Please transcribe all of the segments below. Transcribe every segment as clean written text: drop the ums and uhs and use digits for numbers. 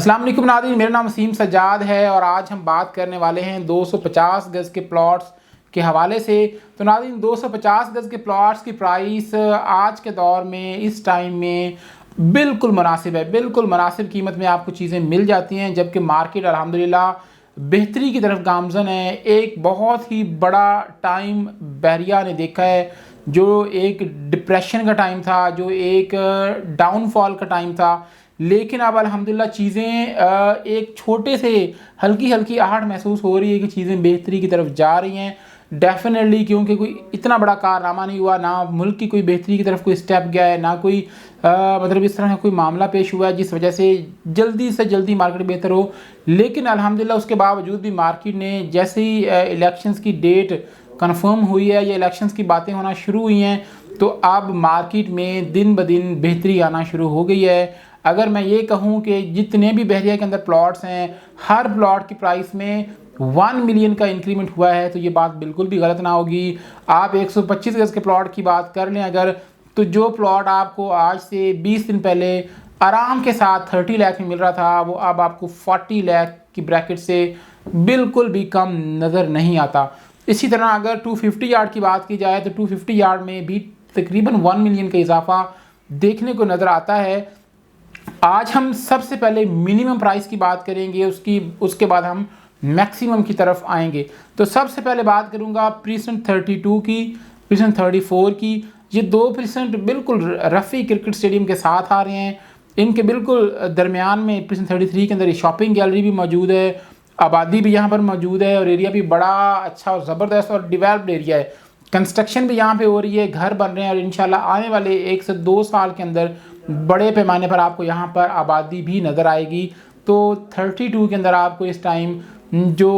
अस्सलाम वालेकुम नाज़रीन, मेरा नाम वसीम सज्जाद है और आज हम बात करने वाले हैं 250 गज़ के प्लॉट्स के हवाले से। तो नाज़रीन, 250 गज़ के प्लॉट्स की प्राइस आज के दौर में इस टाइम में बिल्कुल मुनासिब है। बिल्कुल मुनासिब कीमत में आपको चीज़ें मिल जाती हैं, जबकि मार्केट अल्हम्दुलिल्लाह बेहतरी की तरफ गामज़न है। एक बहुत ही बड़ा टाइम बहरिया ने देखा है, जो एक डिप्रेशन का टाइम था, जो एक डाउनफॉल का टाइम था, लेकिन अब अल्हम्दुलिल्लाह चीज़ें एक छोटे से हल्की हल्की आहट महसूस हो रही है कि चीज़ें बेहतरी की तरफ जा रही हैं। डेफिनेटली, क्योंकि कोई इतना बड़ा कारनामा नहीं हुआ, ना मुल्क की कोई बेहतरी की तरफ कोई स्टेप गया है, ना कोई मतलब इस तरह का कोई मामला पेश हुआ है जिस वजह से जल्दी मार्केट बेहतर हो। लेकिन अल्हम्दुलिल्लाह उसके बावजूद भी मार्केट ने जैसे ही इलेक्शंस की डेट कंफर्म हुई है या इलेक्शंस की बातें होना शुरू हुई हैं, तो अब मार्केट में दिन ब दिन बेहतरी आना शुरू हो गई है। अगर मैं ये कहूँ कि जितने भी बहरिया के अंदर प्लॉट्स हैं, हर प्लॉट की प्राइस में 1 मिलियन का इंक्रीमेंट हुआ है, तो ये बात बिल्कुल भी गलत ना होगी। आप 125 गज़ के प्लॉट की बात कर लें अगर, तो जो प्लॉट आपको आज से 20 दिन पहले आराम के साथ 30 लाख में मिल रहा था, वो अब आपको 40 लाख की ब्रैकेट से बिल्कुल भी कम नज़र नहीं आता। इसी तरह अगर 250 यार्ड की बात की जाए तो 250 यार्ड में भी तकरीबन 1 मिलियन का इजाफा देखने को नज़र आता है। आज हम सबसे पहले मिनिमम प्राइस की बात करेंगे, उसके बाद हम मैक्सिमम की तरफ आएंगे। तो सबसे पहले बात करूंगा प्रीसेंट 32 की, प्रीसेंट 34 की। ये 2 प्रीसेंट बिल्कुल रफ़ी क्रिकेट स्टेडियम के साथ आ रहे हैं। इनके बिल्कुल दरमियान में प्रीसेंट 33 के अंदर शॉपिंग गैलरी भी मौजूद है, आबादी भी यहाँ पर मौजूद है और एरिया भी बड़ा अच्छा और ज़बरदस्त और डिवेल्प्ड एरिया है। कंस्ट्रक्शन भी यहाँ पे हो रही है, घर बन रहे हैं और इंशाल्लाह आने वाले 1 से 2 साल के अंदर बड़े पैमाने पर आपको यहाँ पर आबादी भी नज़र आएगी। तो 32 के अंदर आपको इस टाइम जो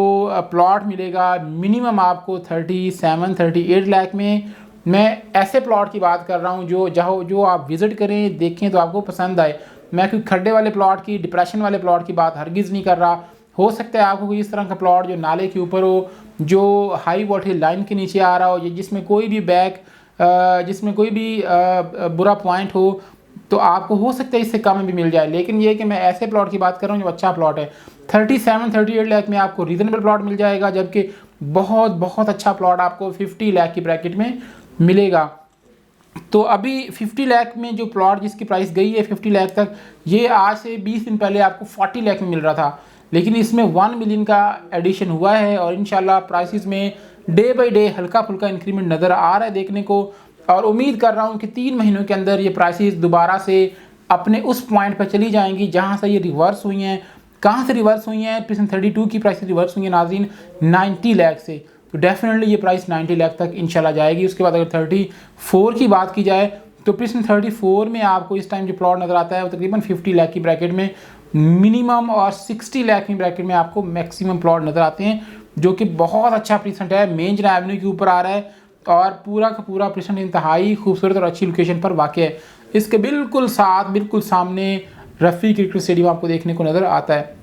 प्लॉट मिलेगा मिनिमम आपको 37-38 लाख में। मैं ऐसे प्लॉट की बात कर रहा हूँ जो आप विज़िट करें, देखें तो आपको पसंद आए। मैं कोई खड्डे वाले प्लॉट की, डिप्रेशन वाले प्लॉट की बात हरगिज़ नहीं कर रहा। हो सकता है आपको कोई इस तरह का प्लॉट जो नाले के ऊपर हो, जो हाई वोल्टेज लाइन के नीचे आ रहा हो, जिसमें कोई भी बुरा पॉइंट हो, तो आपको हो सकता है इससे कम में भी मिल जाए। लेकिन ये कि मैं ऐसे प्लॉट की बात कर रहा हूँ जो अच्छा प्लॉट है। 37-38 लाख में आपको रीजनेबल प्लॉट मिल जाएगा, जबकि बहुत अच्छा प्लॉट आपको 50 लाख की ब्रैकेट में मिलेगा। तो अभी 50 लाख में जो प्लॉट जिसकी प्राइस गई है 50 लाख तक, ये आज से 20 दिन पहले आपको 40 लाख में मिल रहा था। लेकिन इसमें 1 मिलियन का एडिशन हुआ है और इंशाल्लाह प्राइसेस में डे बाई डे हल्का फुल्का इंक्रीमेंट नज़र आ रहा है देखने को। और उम्मीद कर रहा हूँ कि 3 महीनों के अंदर ये प्राइसेस दोबारा से अपने उस पॉइंट पर चली जाएंगी जहाँ से ये रिवर्स हुई हैं। कहाँ से रिवर्स हुई हैं? प्रीसेंट 32 की प्राइस रिवर्स हुई है नाज़रीन 90 लाख से। तो डेफिनेटली ये प्राइस 90 लाख तक इंशाल्लाह जाएगी। उसके बाद अगर 34 की बात की जाए तो प्रीसेंट 34 में आपको इस टाइम जो प्लॉट नज़र आता है वो तकरीबन 50 लाख की ब्रैकेट में मिनिमम और 60 लाख की ब्रैकेट में आपको मैक्सिमम प्लॉट नज़र आते हैं, जो कि बहुत अच्छा प्रीसेंट है। मेन जना एवेन्यू के ऊपर आ रहा है और पूरा का पूरा प्रीसेंट इंतहाई खूबसूरत और अच्छी लोकेशन पर वाक़ है। इसके बिल्कुल साथ, बिल्कुल सामने रफ़ी क्रिकेट स्टेडियम आपको देखने को नज़र आता है।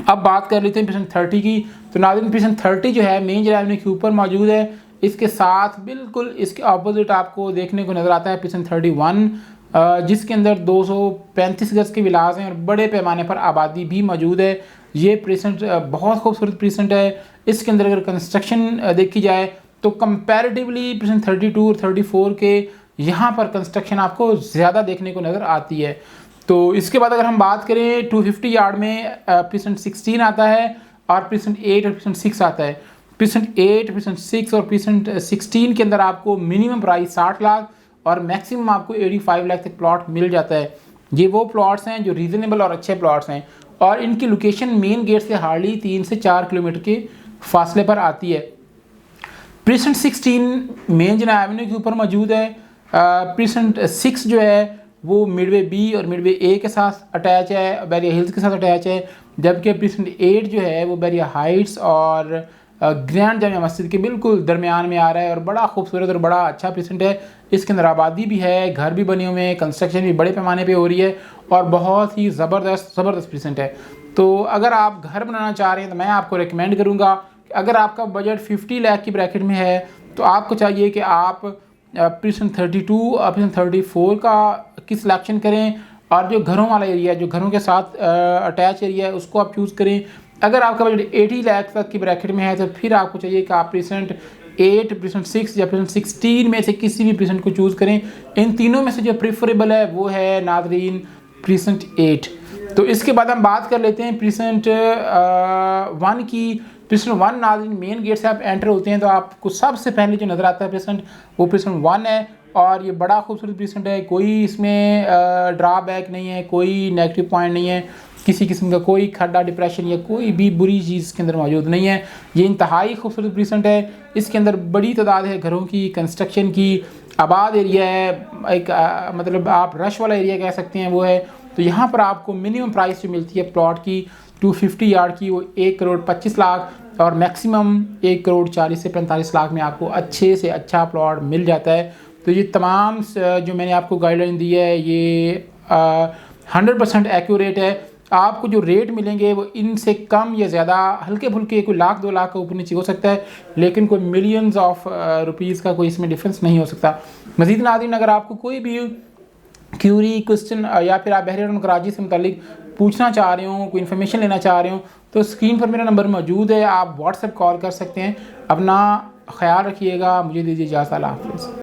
अब बात कर लेते हैं प्रीसेंट 30 की। तो नाज़रीन, प्रीसेंट 30 जो है मेन जना एवेन्यू के ऊपर मौजूद है। इसके साथ बिल्कुल इसके अपोजिट आपको देखने को नज़र आता है प्रीसेंट 31, जिसके अंदर 235 गज़ के विलास हैं और बड़े पैमाने पर आबादी भी मौजूद है। ये प्रीसेंट बहुत खूबसूरत प्रीसेंट है। इसके अंदर अगर कंस्ट्रक्शन देखी जाए तो कंपैरेटिवली प्रीसेंट 32 और 34 के यहाँ पर कंस्ट्रक्शन आपको ज़्यादा देखने को नज़र आती है। तो इसके बाद अगर हम बात करें 250 यार्ड में प्रीसेंट 16 आता है और प्रीसेंट 8 और प्रीसेंट 6 आता है। प्रीसेंट 8, प्रीसेंट 6 और प्रीसेंट 16 के अंदर आपको मिनिमम प्राइस 60 लाख और मैक्सिमम आपको 85 लाख तक प्लॉट मिल जाता है। ये वो प्लॉट्स हैं जो रीज़नेबल और अच्छे प्लॉट्स हैं और इनकी लोकेशन मेन गेट से हार्डली 3 से 4 किलोमीटर के फासले पर आती है। प्रीसेंट 16 मेन जना एवेन्यू के ऊपर मौजूद है। प्रीसेंट 6 जो है वो मिडवे बी और मिडवे ए के साथ अटैच है, बैरिया हिल्स के साथ अटैच है, जबकि प्रीसेंट 8 जो है वो बैरिया हाइट्स और ग्रैंड जामिया मस्जिद के बिल्कुल दरमियान में आ रहा है और बड़ा खूबसूरत और बड़ा अच्छा प्रीसेंट है। इसके अंदर आबादी भी है, घर भी बने हुए हैं, कंस्ट्रक्शन भी बड़े पैमाने पे हो रही है और बहुत ही ज़बरदस्त प्रीसेंट है। तो अगर आप घर बनाना चाह रहे हैं तो मैं आपको रिकमेंड करूँगा कि अगर आपका बजट 50 लाख की ब्रैकेट में है तो आपको चाहिए कि आप प्रीसेंट 32 और प्रीसेंट 34 की सिलेक्शन करें और जो घरों वाला एरिया है, जो घरों के साथ अटैच एरिया है, उसको आप चूज़ करें। अगर आपका बजट 80 लाख तक की ब्रैकेट में है तो फिर आपको चाहिए कि आप प्रीसेंट 8, प्रीसेंट 6 या प्रीसेंट 16 में से किसी भी प्रीसेंट को चूज़ करें। इन तीनों में से जो प्रेफरेबल है वो है नाज़रीन प्रीसेंट 8। तो इसके बाद हम बात कर लेते हैं प्रीसेंट 1 की। प्रीसेंट 1 नाज़रीन मेन गेट से आप एंटर होते हैं तो आपको सबसे पहले जो नज़र आता है प्रीसेंट, वो प्रीसेंट 1 है। और ये बड़ा खूबसूरत प्रीसेंट है, कोई इसमें ड्रॉबैक नहीं है, कोई नेगेटिव पॉइंट नहीं है, किसी किस्म का कोई खड्डा डिप्रेशन या कोई भी बुरी चीज़ इसके अंदर मौजूद नहीं है। ये इंतहाई खूबसूरत प्रीसेंट है। इसके अंदर बड़ी तादाद है घरों की, कंस्ट्रक्शन की, आबाद एरिया है, एक मतलब आप रश वाला एरिया कह सकते हैं वो है। तो यहाँ पर आपको मिनिमम प्राइस जो मिलती है प्लॉट की 250 यार्ड की, वो 1 करोड़ 25 लाख, और मैक्सिमम 1 करोड़ 40 से 45 लाख में आपको अच्छे से अच्छा प्लॉट मिल जाता है। तो ये तमाम जो मैंने आपको गाइडलाइन दी है ये 100% एक्यूरेट है। आपको जो रेट मिलेंगे वो इनसे कम या ज़्यादा हल्के फुल्के कोई लाख 2 लाख का ऊपर नीचे हो सकता है, लेकिन कोई मिलियंस ऑफ रुपीज़ का कोई इसमें डिफरेंस नहीं हो सकता। मज़ीद नाज़रीन, अगर आपको कोई भी क्यूरी क्वेश्चन या फिर आप बहरीन कराची से मुतालिक पूछना चाह रहे हो, कोई इन्फॉर्मेशन लेना चाह रहे हो, तो स्क्रीन पर मेरा नंबर मौजूद है, आप व्हाट्सएप कॉल कर सकते हैं। अपना ख्याल रखिएगा, मुझे दीजिए इजाज़त, अल्लाह हाफ़िज़।